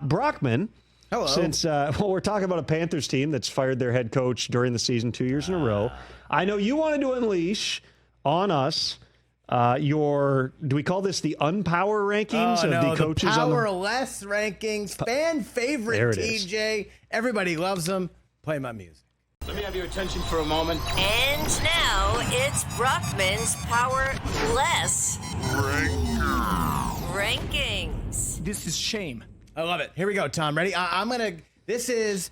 Brockman, hello. Since we're talking about a Panthers team that's fired their head coach during the season 2 years in a row, I know you wanted to unleash on us do we call this the unpower rankings of the coaches? The Powerless Rankings, fan favorite TJ. Everybody loves them. Play my music. Let me have your attention for a moment. And now it's Brockman's Powerless Rankings. This is shame. I love it. Here we go, Tom. Ready? This is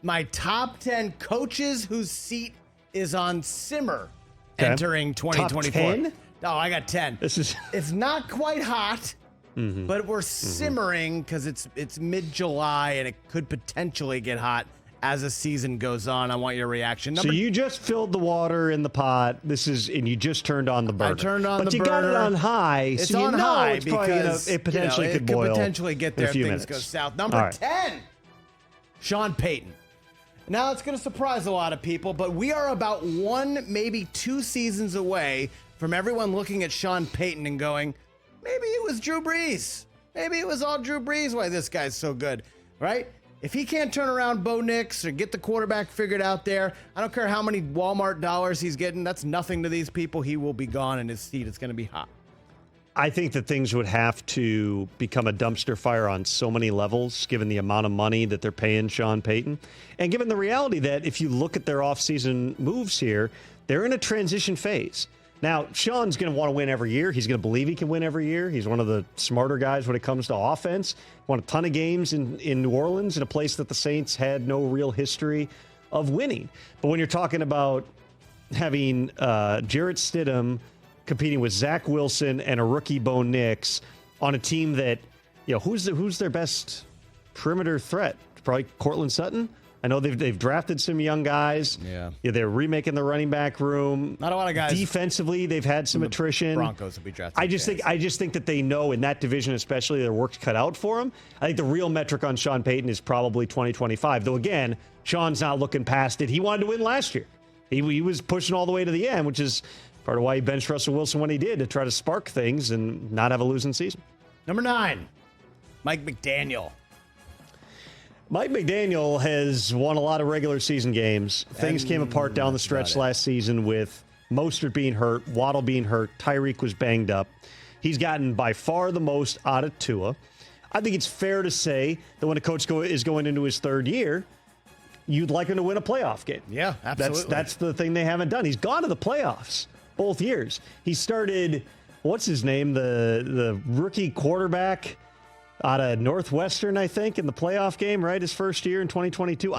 my top 10 coaches whose seat is on simmer entering 2024. Top 10? Oh, I got 10. It's not quite hot, but we're simmering because it's mid-July and it could potentially get hot as the season goes on. I want your reaction. So you just filled the water in the pot. And you just turned on the burner. I turned on the burner. But you got it on high. It's so on high it's because it potentially could boil. It could potentially get there if things go south. Number 10, Sean Payton. Now it's going to surprise a lot of people, but we are about 1, maybe 2 seasons away from everyone looking at Sean Payton and going, maybe it was Drew Brees. Maybe it was all Drew Brees why this guy's so good, right? If he can't turn around Bo Nix or get the quarterback figured out there, I don't care how many Walmart dollars he's getting. That's nothing to these people. He will be gone in his seat. It's going to be hot. I think that things would have to become a dumpster fire on so many levels, given the amount of money that they're paying Sean Payton. And given the reality that if you look at their offseason moves here, they're in a transition phase. Now, Sean's going to want to win every year. He's going to believe he can win every year. He's one of the smarter guys when it comes to offense. Won a ton of games in New Orleans, in a place that the Saints had no real history of winning. But when you're talking about having Jarrett Stidham competing with Zach Wilson and a rookie Bo Nix on a team that, who's their best perimeter threat? Probably Cortland Sutton. I know they've drafted some young guys. Yeah, they're remaking the running back room. Not a lot of guys. Defensively, they've had some attrition. Broncos will be drafting. I just think that they know in that division, especially, their work's cut out for them. I think the real metric on Sean Payton is probably 2025. Though again, Sean's not looking past it. He wanted to win last year. He was pushing all the way to the end, which is part of why he benched Russell Wilson when he did, to try to spark things and not have a losing season. Number 9, Mike McDaniel. Mike McDaniel has won a lot of regular season games. Things came apart down the stretch last season with Mostert being hurt, Waddle being hurt, Tyreek was banged up. He's gotten by far the most out of Tua. I think it's fair to say that when a coach is going into his third year, you'd like him to win a playoff game. Yeah, absolutely. That's the thing they haven't done. He's gone to the playoffs both years. He started, what's his name, the rookie quarterback out of Northwestern, I think, in the playoff game, right? His first year in 2022.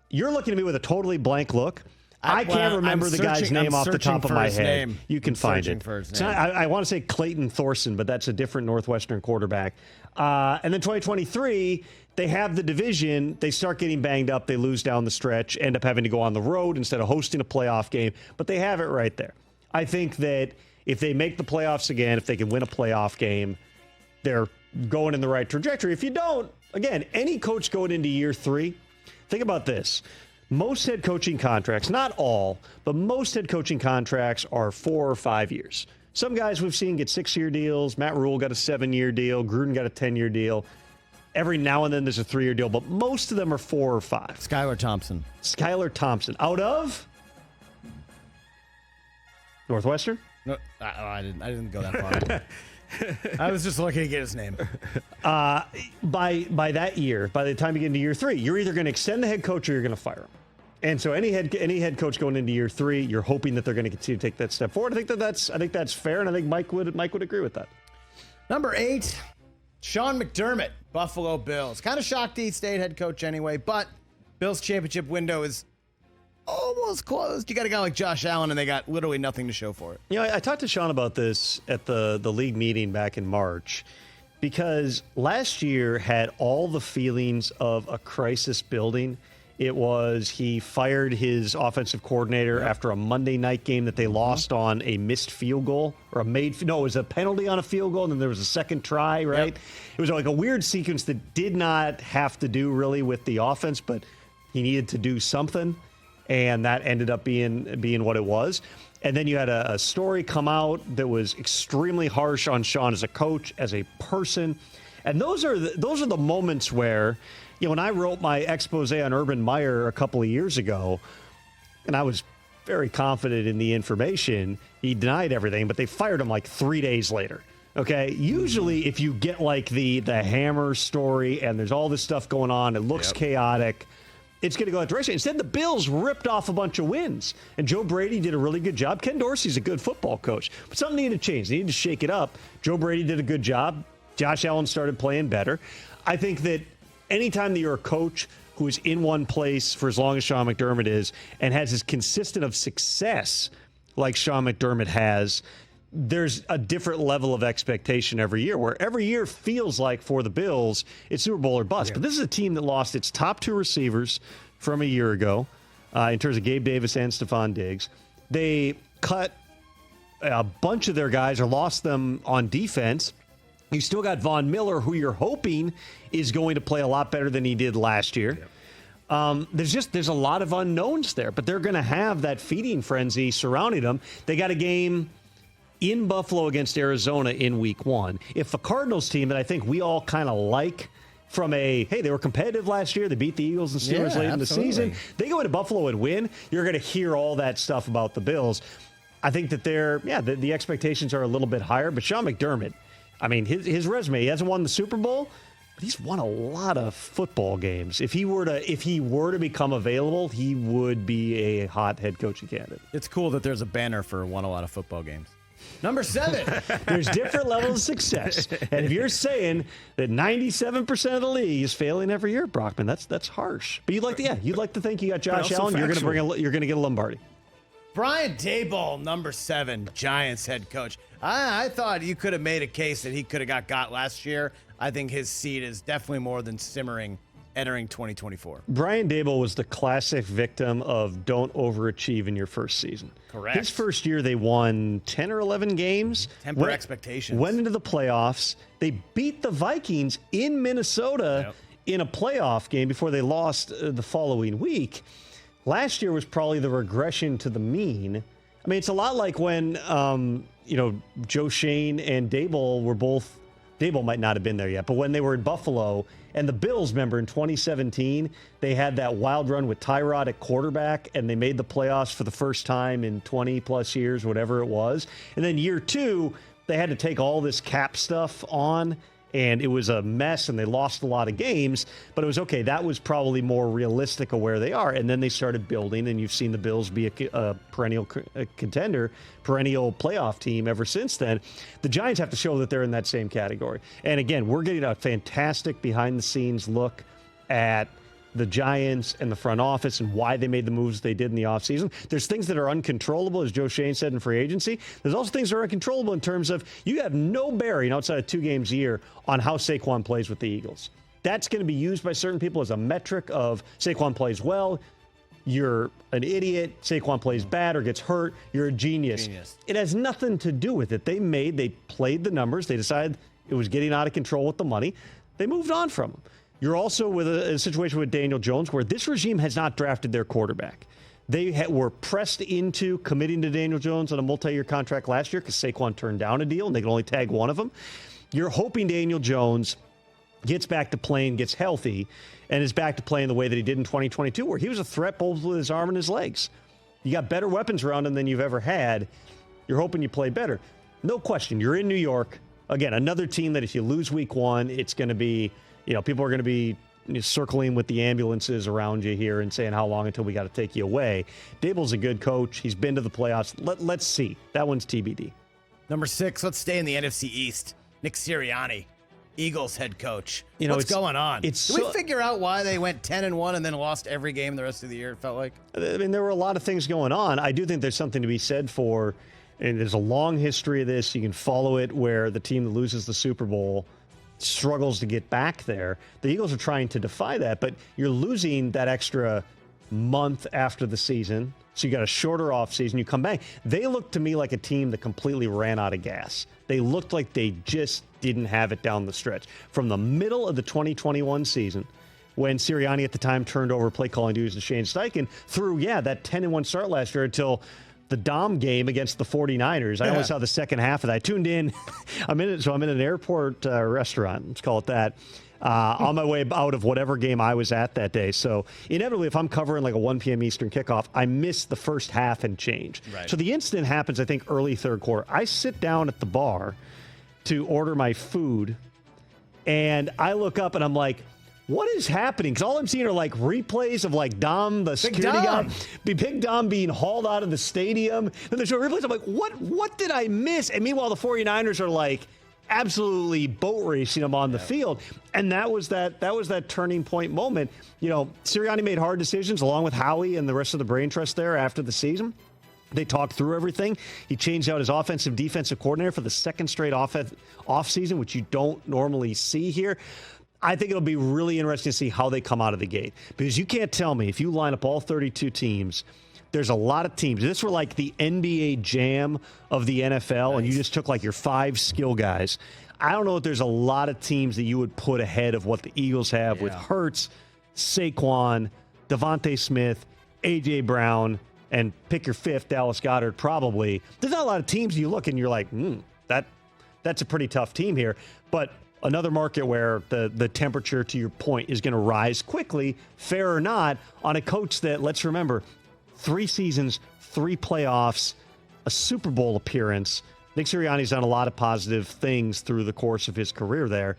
You're looking at me with a totally blank look. I can't remember the guy's name off the top of my head. You can find it. I want to say Clayton Thorson, but that's a different Northwestern quarterback. And then 2023, they have the division. They start getting banged up. They lose down the stretch, end up having to go on the road instead of hosting a playoff game. But they have it right there. I think that if they make the playoffs again, if they can win a playoff game, they're going in the right trajectory. If you don't, again, any coach going into year 3, think about this. Most head coaching contracts, not all, but most head coaching contracts are 4 or 5 years. Some guys we've seen get 6-year deals. Matt Rule got a 7-year deal. Gruden got a 10-year deal. Every now and then there's a 3-year deal, but most of them are 4 or 5. Skylar Thompson. Out of Northwestern? No, I didn't go that far. I was just looking to get his name. By that year, by the time you get into year 3, you're either going to extend the head coach or you're going to fire him. And so any head coach going into year 3, you're hoping that they're going to continue to take that step forward. I think that's fair, and I think Mike would agree with that. Number 8, Sean McDermott, Buffalo Bills. Kind of shocked he stayed head coach anyway, but Bills championship window is almost closed. You got a guy like Josh Allen, and they got literally nothing to show for it. I talked to Sean about this at the league meeting back in March, because last year had all the feelings of a crisis building. It was he fired his offensive coordinator after a Monday night game that they lost on a missed field goal, or it was a penalty on a field goal, and then there was a second try, right? Yep. It was like a weird sequence that did not have to do really with the offense, but he needed to do something. And that ended up being what it was. And then you had a story come out that was extremely harsh on Sean as a coach, as a person. And those are the moments where, when I wrote my expose on Urban Meyer a couple of years ago, and I was very confident in the information, he denied everything, but they fired him like 3 days later. Okay, usually if you get like the Hammer story and there's all this stuff going on, it looks chaotic, it's going to go that direction. Instead, the Bills ripped off a bunch of wins, and Joe Brady did a really good job. Ken Dorsey's a good football coach, but something needed to change. They needed to shake it up. Joe Brady did a good job. Josh Allen started playing better. I think that anytime that you're a coach who is in one place for as long as Sean McDermott is and has as consistent of success like Sean McDermott has, there's a different level of expectation every year, where every year feels like for the Bills, it's Super Bowl or bust. Yeah. But this is a team that lost its top two receivers from a year ago in terms of Gabe Davis and Stephon Diggs. They cut a bunch of their guys or lost them on defense. You still got Von Miller, who you're hoping is going to play a lot better than he did last year. Yeah. There's a lot of unknowns there, but they're going to have that feeding frenzy surrounding them. They got a game in Buffalo against Arizona in week 1. If the Cardinals team that I think we all kind of like from they were competitive last year, they beat the Eagles and Steelers late in the season, they go into Buffalo and win, you're going to hear all that stuff about the Bills. I think that the expectations are a little bit higher, but Sean McDermott, I mean, his resume, he hasn't won the Super Bowl, but he's won a lot of football games. If he were to become available, he would be a hot head coaching candidate. It's cool that there's a banner for won a lot of football games. Number 7. There's different levels of success. And if you're saying that 97% of the league is failing every year, Brockman, that's harsh. But you'd like to think you got Josh Allen, you're going to get a Lombardi. Brian Daboll, number 7, Giants head coach. I thought you could have made a case that he could have got last year. I think his seat is definitely more than simmering entering 2024. Brian Daboll was the classic victim of don't overachieve in your first season. Correct. His first year, they won 10 or 11 games. Temper expectations. Went into the playoffs. They beat the Vikings in Minnesota in a playoff game before they lost the following week. Last year was probably the regression to the mean. I mean, it's a lot like when, Joe Shane and Daboll were both, Daboll might not have been there yet, but when they were in Buffalo and the Bills, remember in 2017, they had that wild run with Tyrod at quarterback and they made the playoffs for the first time in 20 plus years, whatever it was. And then year 2, they had to take all this cap stuff on, and it was a mess, and they lost a lot of games, but it was okay. That was probably more realistic of where they are. And then they started building, and you've seen the Bills be a perennial contender, perennial playoff team ever since then. The Giants have to show that they're in that same category. And again, we're getting a fantastic behind-the-scenes look at the Giants and the front office and why they made the moves they did in the offseason. There's things that are uncontrollable, as Joe Shane said, in free agency. There's also things that are uncontrollable in terms of you have no bearing outside of 2 games a year on how Saquon plays with the Eagles. That's going to be used by certain people as a metric of Saquon plays well, you're an idiot, Saquon plays bad or gets hurt, you're a genius. It has nothing to do with it. They played the numbers. They decided it was getting out of control with the money. They moved on from them. You're also with a situation with Daniel Jones where this regime has not drafted their quarterback. They were pressed into committing to Daniel Jones on a multi-year contract last year because Saquon turned down a deal and they could only tag one of them. You're hoping Daniel Jones gets back to playing, gets healthy, and is back to playing the way that he did in 2022, where he was a threat both with his arm and his legs. You got better weapons around him than you've ever had. You're hoping you play better. No question, you're in New York. Again, another team that if you lose week 1, it's going to be, people are going to be circling with the ambulances around you here and saying how long until we got to take you away. Daboll's a good coach. He's been to the playoffs. Let's see. That one's TBD. Number 6, let's stay in the NFC East. Nick Sirianni, Eagles head coach. What's going on? Did we figure out why they went 10-1 and then lost every game the rest of the year, it felt like? I mean, there were a lot of things going on. I do think there's something to be said for, and there's a long history of this. You can follow it where the team that loses the Super Bowl struggles to get back there. The Eagles are trying to defy that, but you're losing that extra month after the season, so you got a shorter offseason. You come back. They looked to me like a team that completely ran out of gas. They looked like they just didn't have it down the stretch. From the middle of the 2021 season, when Sirianni at the time turned over play calling duties to Shane Steichen, through, that 10-1 start last year until the Dom game against the 49ers. I only saw the second half of that. I tuned in. I'm in an airport restaurant. Let's call it that. On my way out of whatever game I was at that day. So inevitably, if I'm covering like a 1 p.m. Eastern kickoff, I miss the first half and change. Right. So the incident happens, I think, early third quarter. I sit down at the bar to order my food, and I look up and I'm like, what is happening? Because all I'm seeing are like replays of like Dom, the security guy, Big Dom being hauled out of the stadium. Then there's no replays. I'm like, what did I miss? And meanwhile, the 49ers are like absolutely boat racing him on the field. And that was that turning point moment. You know, Sirianni made hard decisions along with Howie and the rest of the brain trust there after the season. They talked through everything. He changed out his offensive defensive coordinator for the second straight off season, which you don't normally see here. I think it'll be really interesting to see how they come out of the gate, because you can't tell me if you line up all 32 teams, there's a lot of teams. This were like the NBA jam of the NFL, and you just took like your 5 skill guys. I don't know if there's a lot of teams that you would put ahead of what the Eagles have with Hurts, Saquon, Devontae Smith, A.J. Brown, and pick your 5th, Dallas Goedert probably. There's not a lot of teams you look and you're like, that's a pretty tough team here. But another market where the temperature, to your point, is going to rise quickly, fair or not, on a coach that, let's remember, 3 seasons, 3 playoffs, a Super Bowl appearance. Nick Sirianni's done a lot of positive things through the course of his career there.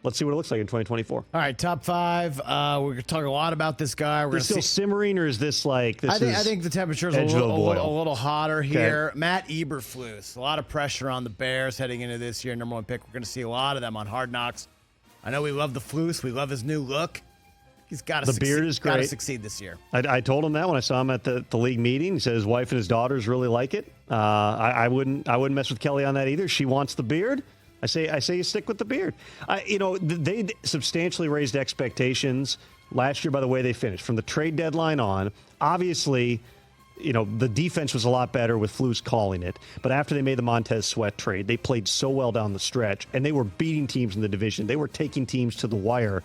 Let's see what it looks like in 2024. All right, top 5. We're going to talk a lot about this guy. We're still simmering, or is this like this? I think the temperature is a little hotter here. Okay. Matt Eberflus. A lot of pressure on the Bears heading into this year. Number 1 pick. We're going to see a lot of them on Hard Knocks. I know we love the Flus. We love his new look. He's got to beard is great. Got to succeed this year. I told him that when I saw him at the league meeting. He said his wife and his daughters really like it. I wouldn't mess with Kelly on that either. She wants the beard. I say you stick with the beard. They substantially raised expectations last year by the way they finished. From the trade deadline on, obviously, the defense was a lot better with Flus calling it. But after they made the Montez Sweat trade, they played so well down the stretch, and they were beating teams in the division. They were taking teams to the wire.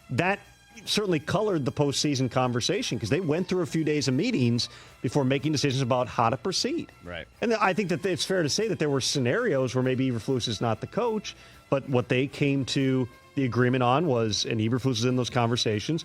That certainly colored the postseason conversation, because they went through a few days of meetings before making decisions about how to proceed. Right. And I think that it's fair to say that there were scenarios where maybe Eberflus is not the coach, but what they came to the agreement on was, and Eberflus is in those conversations,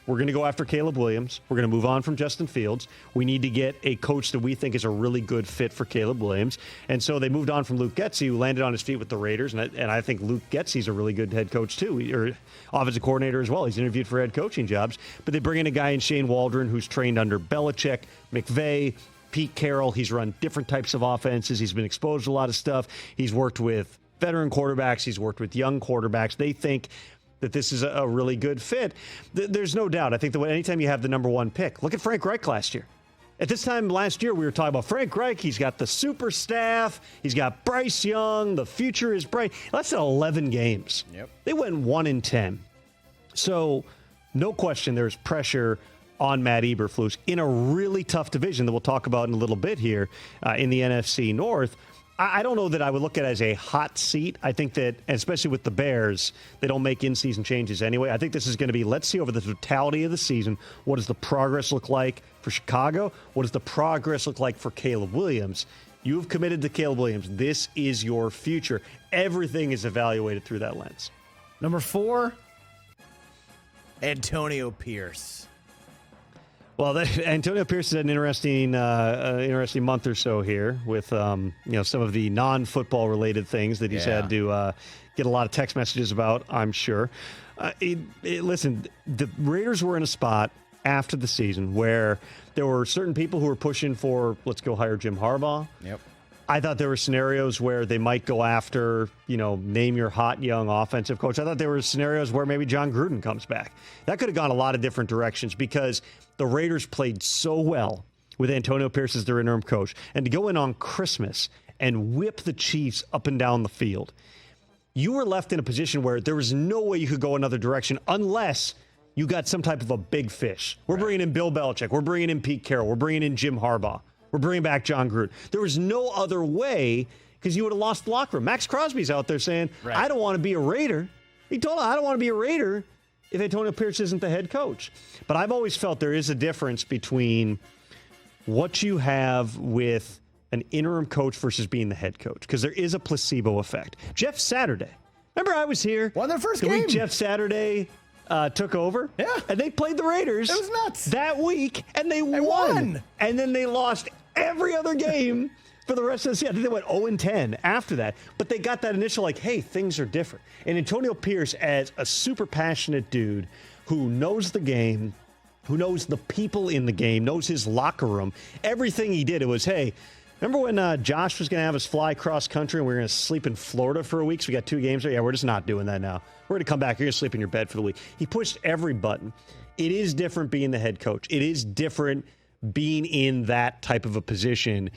we're going to go after Caleb Williams. We're going to move on from Justin Fields. We need to get a coach that we think is a really good fit for Caleb Williams. And so they moved on from Luke Getsy, who landed on his feet with the Raiders. And I think Luke Getsy's a really good head coach, too, or offensive coordinator as well. He's interviewed for head coaching jobs. But they bring in a guy in Shane Waldron who's trained under Belichick, McVay, Pete Carroll. He's run different types of offenses. He's been exposed to a lot of stuff. He's worked with veteran quarterbacks. He's worked with young quarterbacks. They think that this is a really good fit. There's no doubt. I think that anytime you have the number 1 pick, look at Frank Reich last year. At this time last year, we were talking about Frank Reich. He's got the super staff. He's got Bryce Young. The future is bright. That's 11 games. Yep. They went 1-10. So no question there's pressure on Matt Eberflus in a really tough division that we'll talk about in a little bit here in the NFC North. I don't know that I would look at it as a hot seat. I think that, especially with the Bears, they don't make in-season changes anyway. I think this is going to be, let's see over the totality of the season, what does the progress look like for Chicago? What does the progress look like for Caleb Williams? You've committed to Caleb Williams. This is your future. Everything is evaluated through that lens. Number 4, Antonio Pierce. Well, Antonio Pierce had an interesting month or so here with some of the non-football related things that he's had to get a lot of text messages about, I'm sure. Listen, the Raiders were in a spot after the season where there were certain people who were pushing for, let's go hire Jim Harbaugh. Yep. I thought there were scenarios where they might go after, name your hot young offensive coach. I thought there were scenarios where maybe John Gruden comes back. That could have gone a lot of different directions because the Raiders played so well with Antonio Pierce as their interim coach. And to go in on Christmas and whip the Chiefs up and down the field, you were left in a position where there was no way you could go another direction unless you got some type of a big fish. We're bringing in Bill Belichick. We're bringing in Pete Carroll. We're bringing in Jim Harbaugh. We're bringing back John Gruden. There was no other way because you would have lost the locker room. Max Crosby's out there saying, I don't want to be a Raider. He told him, I don't want to be a Raider if Antonio Pierce isn't the head coach. But I've always felt there is a difference between what you have with an interim coach versus being the head coach, because there is a placebo effect. Jeff Saturday. Remember I was here? Won their first the game. week Jeff Saturday took over. Yeah. And they played the Raiders. It was nuts. That week, and they won. And then they lost every other game for the rest of the season. I think they went 0-10 after that. But they got that initial, like, hey, things are different. And Antonio Pierce, as a super passionate dude who knows the game, who knows the people in the game, knows his locker room, everything he did, it was, hey, remember when Josh was going to have us fly cross country and we were going to sleep in Florida for a week? So we got 2 games there. Yeah, we're just not doing that now. We're going to come back. You're going to sleep in your bed for the week. He pushed every button. It is different being the head coach. It is different being in that type of a position.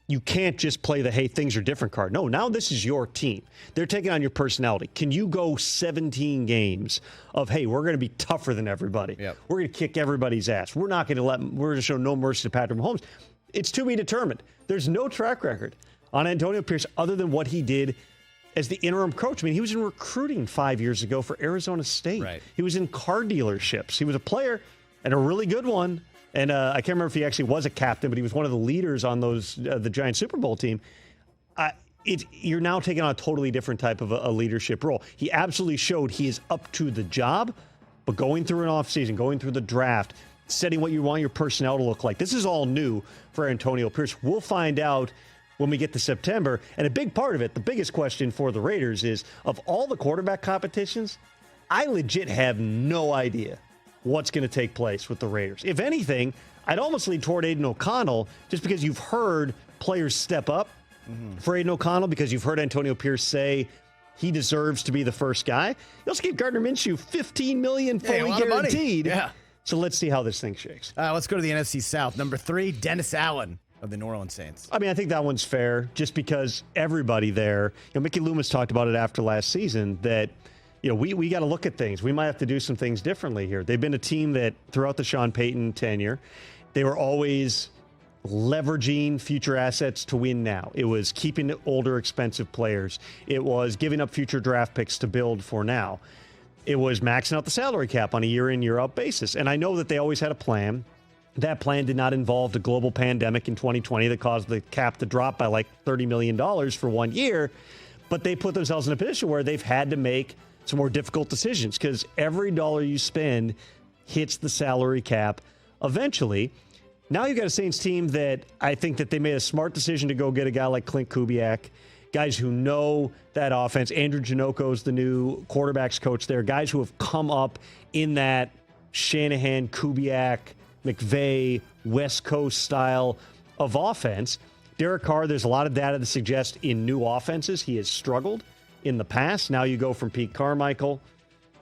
You can't just play the, hey, things are different card. No, now this is your team. They're taking on your personality. Can you go 17 games of, hey, we're going to be tougher than everybody. Yep. We're going to kick everybody's ass. We're going to show no mercy to Patrick Mahomes. It's to be determined. There's no track record on Antonio Pierce other than what he did as the interim coach. I mean, he was in recruiting 5 years ago for Arizona State. Right. He was in car dealerships. He was a player and a really good one. And I can't remember if he actually was a captain, but he was one of the leaders on those the Giants Super Bowl team. You're now taking on a totally different type of a leadership role. He absolutely showed he is up to the job, but going through an offseason, going through the draft, setting what you want your personnel to look like. This is all new for Antonio Pierce. We'll find out when we get to September. And a big part of it, the biggest question for the Raiders is, of all the quarterback competitions, I legit have no idea what's going to take place with the Raiders. If anything, I'd almost lean toward Aiden O'Connell just because you've heard players step up for Aiden O'Connell, because you've heard Antonio Pierce say he deserves to be the first guy. You also gave Gardner Minshew $15 million fully guaranteed. Yeah. So let's see how this thing shakes. Let's go to the NFC South. Number 3, Dennis Allen of the New Orleans Saints. I mean, I think that one's fair just because everybody there, Mickey Loomis talked about it after last season, that we got to look at things. We might have to do some things differently here. They've been a team that throughout the Sean Payton tenure, they were always leveraging future assets to win now. It was keeping older, expensive players. It was giving up future draft picks to build for now. It was maxing out the salary cap on a year-in, year-out basis. And I know that they always had a plan. That plan did not involve the global pandemic in 2020 that caused the cap to drop by like $30 million for 1 year. But they put themselves in a position where they've had to make some more difficult decisions, because every dollar you spend hits the salary cap eventually. Now you've got a Saints team that I think that they made a smart decision to go get a guy like Clint Kubiak, guys who know that offense. Andrew Janoko's the new quarterbacks coach there, guys who have come up in that Shanahan, Kubiak, McVay, West Coast style of offense. Derek Carr, there's a lot of data to suggest in new offenses he has struggled in the past. Now you go from Pete Carmichael,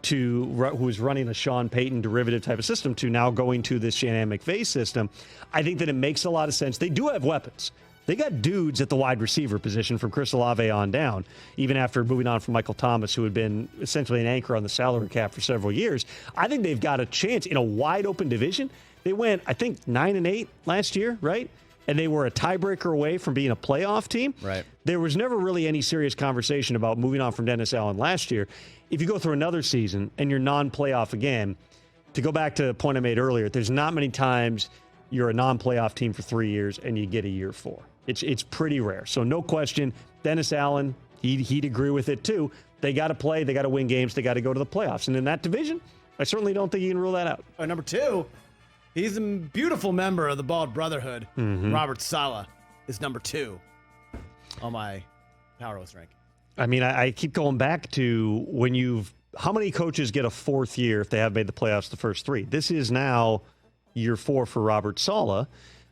who's running a Sean Payton derivative type of system, to now going to this Shanahan McVay system. I think that it makes a lot of sense. They do have weapons. They got dudes at the wide receiver position from Chris Olave on down, even after moving on from Michael Thomas, who had been essentially an anchor on the salary cap for several years. I think they've got a chance in a wide open division. They went, I think, 9-8 last year, right? And they were a tiebreaker away from being a playoff team. Right. There was never really any serious conversation about moving on from Dennis Allen last year. If you go through another season and you're non-playoff again, to go back to the point I made earlier, there's not many times you're a non-playoff team for 3 years and you get a year 4. It's pretty rare. So no question, Dennis Allen, he'd agree with it too. They got to play, they got to win games, they got to go to the playoffs. And in that division, I certainly don't think you can rule that out. Number 2, he's a beautiful member of the Bald Brotherhood. Robert Saleh is number 2 on my Powerless ranking. I mean, I keep going back to how many coaches get a 4th year if they have made the playoffs the first 3? This is now year 4 for Robert Saleh.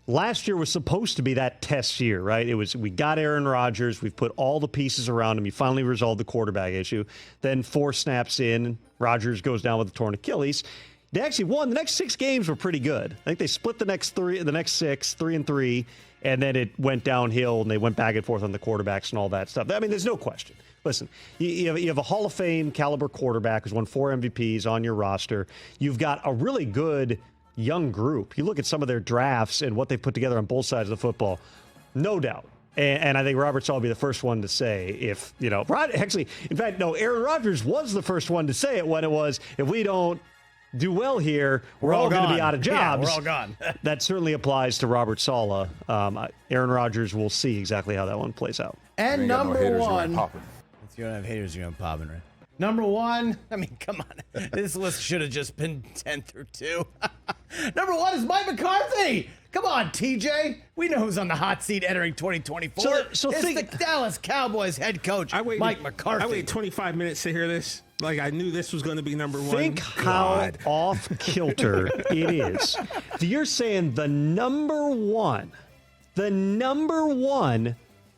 Last year was supposed to be that test year, right? We got Aaron Rodgers. We've put all the pieces around him. He finally resolved the quarterback issue. Then 4 snaps in, Rodgers goes down with a torn Achilles. They actually won. The next 6 games were pretty good. I think they split the next 6, 3-3, and then it went downhill, and they went back and forth on the quarterbacks and all that stuff. I mean, there's no question. Listen, you have a Hall of Fame caliber quarterback who's won 4 MVPs on your roster. You've got a really good young group. You look at some of their drafts and what they've put together on both sides of the football, no doubt. And I think Robert Saleh will be the first one to say Aaron Rodgers was the first one to say it when it was, if we don't do well here, we're all going to be out of jobs. Yeah, we're all gone. That certainly applies to Robert Saleh. Aaron Rodgers, will see exactly how that one plays out. And number one, if you don't have haters, you're going to popping, right? Number one, I mean, come on. This list should have just been 10 through 2. Number one is Mike McCarthy. Come on, TJ. We know who's on the hot seat entering 2024. So it's the Dallas Cowboys head coach, Mike McCarthy. I waited 25 minutes to hear this. Like, I knew this was going to be number one. Think how off kilter it is. You're saying the number one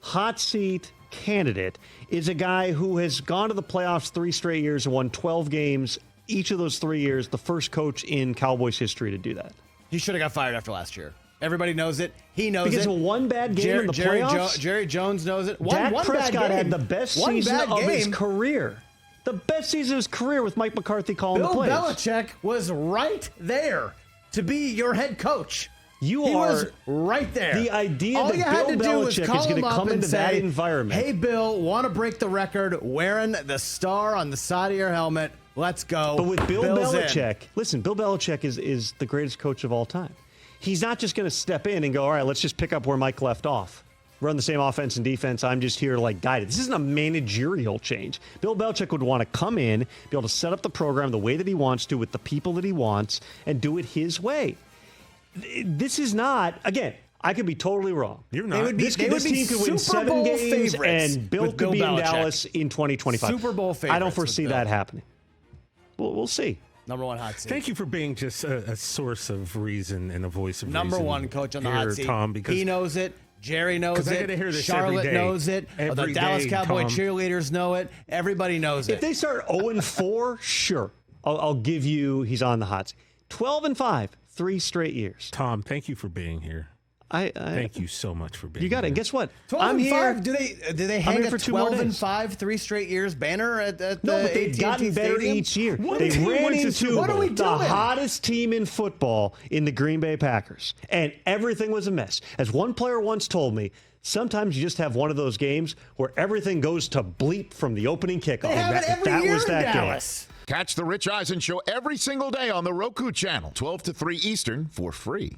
hot seat candidate is a guy who has gone to the playoffs 3 straight years and won 12 games each of those 3 years, the first coach in Cowboys history to do that. He should have got fired after last year. Everybody knows it. He knows because it. Because of one bad game in the playoffs? Jerry Jones knows it. Dak one Prescott bad game. had the best season of his career. The best season of his career with Mike McCarthy calling the plays. Bill Belichick was right there to be your head coach. He are was right there. The idea All that you had Bill to do was Belichick call is going him to up come and into say, that environment. Hey, Bill, want to break the record wearing the star on the side of your helmet? Let's go. But with Bill Bill's Belichick, listen, Bill Belichick is the greatest coach of all time. He's not just going to step in and go, all right, let's just pick up where Mike left off. Run the same offense and defense. I'm just here to like guide it. This isn't a managerial change. Bill Belichick would want to come in, be able to set up the program the way that he wants to with the people that he wants and do it his way. This is not, again, I could be totally wrong. You're not. This team could win 7 games and Bill could be in Dallas in 2025. Super Bowl favorites. I don't foresee that happening. We'll see. Number one hot seat. Thank you for being just a source of reason and a voice of Number reason. One coach on the here, hot seat. Tom, because he knows it. Jerry knows I it. gotta hear this Charlotte every day. knows it. The Every Dallas day, Cowboy Tom. cheerleaders know it. Everybody knows If it. they start 0-4, sure. I'll give you he's on the hot seat. 12-5, 3 straight years. Tom, thank you for being here. Thank you so much for being here. You got it. And guess what? 12-5. Do they hang here a for 2 more days. 12-5, 3 straight years banner at the No, but they've AT&T gotten better Stadium? each year. What They team ran wins the Super into Bowl? What are we the doing? hottest team in football in the Green Bay Packers, and everything was a mess. As one player once told me, sometimes you just have one of those games where everything goes to bleep from the opening kickoff. They have it every year was in that Dallas. Catch the Rich Eisen Show every single day on the Roku channel, 12 to 3 Eastern, for free.